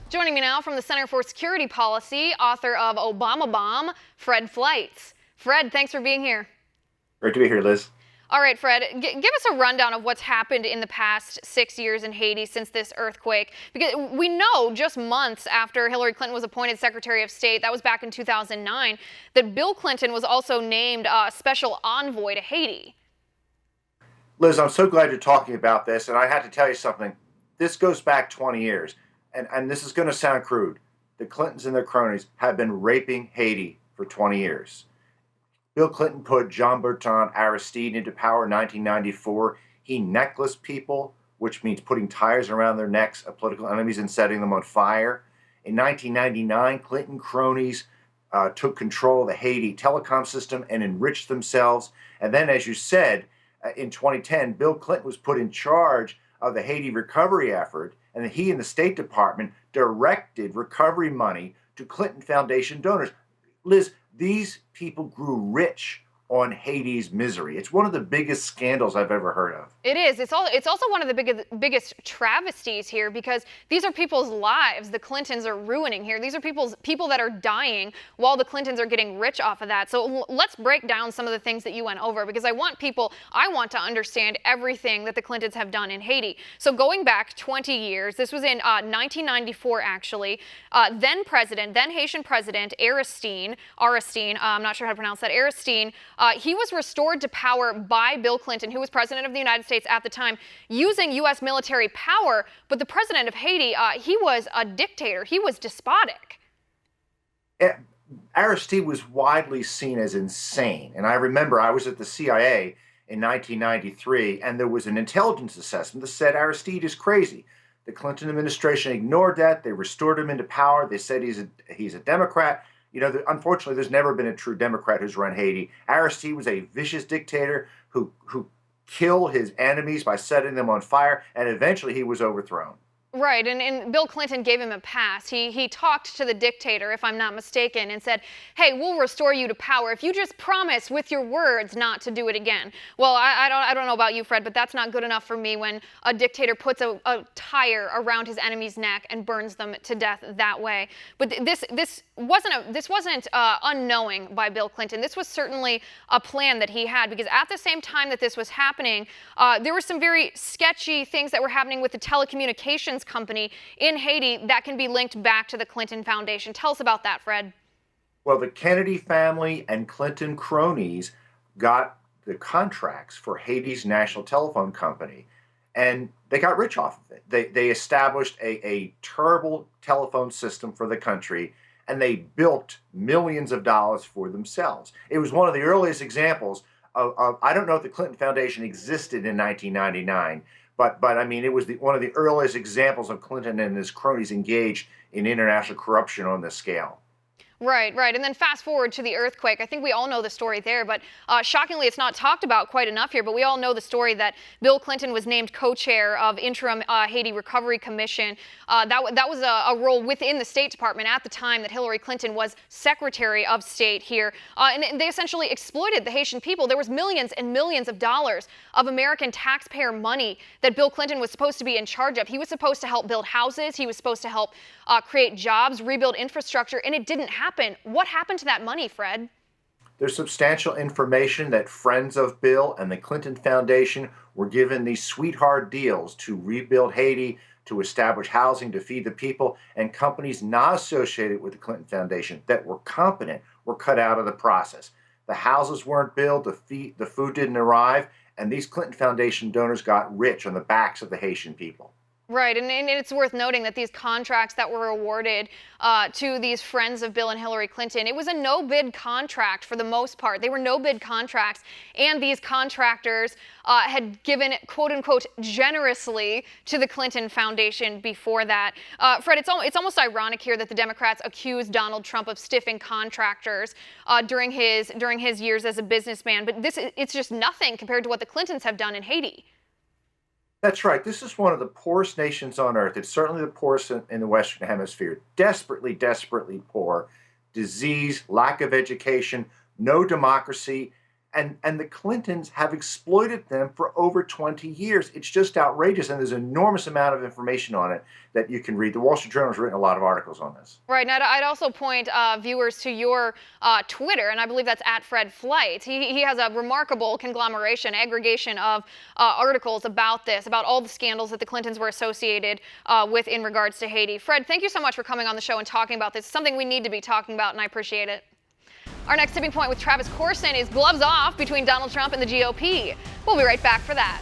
Joining me now from the Center for Security Policy, author of Obama Bomb, Fred Fleitz. Fred, thanks for being here. Great to be here, Liz. All right, Fred, give us a rundown of what's happened in the past 6 years in Haiti since this earthquake. Because we know just months after Hillary Clinton was appointed Secretary of State, that was back in 2009, that Bill Clinton was also named special envoy to Haiti. Liz, I'm so glad you're talking about this, and I had to tell you something. This goes back 20 years, and this is going to sound crude. The Clintons and their cronies have been raping Haiti for 20 years. Bill Clinton put Jean-Bertrand Aristide into power in 1994. He necklaced people, which means putting tires around their necks of political enemies and setting them on fire. In 1999, Clinton cronies took control of the Haiti telecom system and enriched themselves. And then, as you said, in 2010, Bill Clinton was put in charge of the Haiti recovery effort, and he and the State Department directed recovery money to Clinton Foundation donors. Liz, these people grew rich on Haiti's misery. It's one of the biggest scandals I've ever heard of. It is. It's also one of the biggest travesties here, because these are people's lives the Clintons are ruining here. These are people that are dying while the Clintons are getting rich off of that. So let's break down some of the things that you went over, because I want to understand everything that the Clintons have done in Haiti. So going back 20 years, this was in 1994 actually. Then Haitian President Aristide, I'm not sure how to pronounce that, Aristide, he was restored to power by Bill Clinton, who was president of the United States at the time, using U.S. military power. But the president of Haiti, he was a dictator. He was despotic. Aristide was widely seen as insane. And I remember I was at the CIA in 1993, and there was an intelligence assessment that said Aristide is crazy. The Clinton administration ignored that. They restored him into power. They said he's a Democrat. You know, unfortunately, there's never been a true Democrat who's run Haiti. Aristide was a vicious dictator who killed his enemies by setting them on fire, and eventually he was overthrown. Right, and Bill Clinton gave him a pass. He talked to the dictator, if I'm not mistaken, and said, hey, we'll restore you to power if you just promise with your words not to do it again. Well, I don't know about you, Fred, but that's not good enough for me when a dictator puts a tire around his enemy's neck and burns them to death that way. But this wasn't unknowing by Bill Clinton. This was certainly a plan that he had, because at the same time that this was happening, there were some very sketchy things that were happening with the telecommunications company in Haiti that can be linked back to the Clinton Foundation. Tell us about that, Fred. Well, the Kennedy family and Clinton cronies got the contracts for Haiti's national telephone company, and they got rich off of it. They established a terrible telephone system for the country, and they built millions of dollars for themselves. It was one of the earliest examples of I don't know if the Clinton Foundation existed in 1999, but I mean, it was one of the earliest examples of Clinton and his cronies engaged in international corruption on this scale. Right. And then fast forward to the earthquake. I think we all know the story there, but shockingly, it's not talked about quite enough here. But we all know the story that Bill Clinton was named co-chair of interim Haiti Recovery Commission. That was a role within the State Department at the time that Hillary Clinton was Secretary of State here. And they essentially exploited the Haitian people. There was millions and millions of dollars of American taxpayer money that Bill Clinton was supposed to be in charge of. He was supposed to help build houses. He was supposed to help create jobs, rebuild infrastructure, and it didn't happen. What happened to that money, Fred? There's substantial information that friends of Bill and the Clinton Foundation were given these sweetheart deals to rebuild Haiti, to establish housing, to feed the people, and companies not associated with the Clinton Foundation that were competent were cut out of the process. The houses weren't built, the food didn't arrive, and these Clinton Foundation donors got rich on the backs of the Haitian people. Right, and it's worth noting that these contracts that were awarded to these friends of Bill and Hillary Clinton, it was a no-bid contract for the most part. They were no-bid contracts, and these contractors had given, quote-unquote, generously to the Clinton Foundation before that. Fred, it's almost ironic here that the Democrats accused Donald Trump of stiffing contractors during his years as a businessman, but it's just nothing compared to what the Clintons have done in Haiti. That's right. This is one of the poorest nations on earth. It's certainly the poorest in the Western Hemisphere. Desperately, desperately poor. Disease, lack of education, no democracy. And the Clintons have exploited them for over 20 years. It's just outrageous, and there's an enormous amount of information on it that you can read. The Wall Street Journal has written a lot of articles on this. Right, and I'd also point viewers to your Twitter, and I believe that's at Fred Fleitz. He has a remarkable conglomeration, aggregation of articles about this, about all the scandals that the Clintons were associated with in regards to Haiti. Fred, thank you so much for coming on the show and talking about this. It's something we need to be talking about, and I appreciate it. Our next tipping point with Travis Corson is gloves off between Donald Trump and the GOP. We'll be right back for that.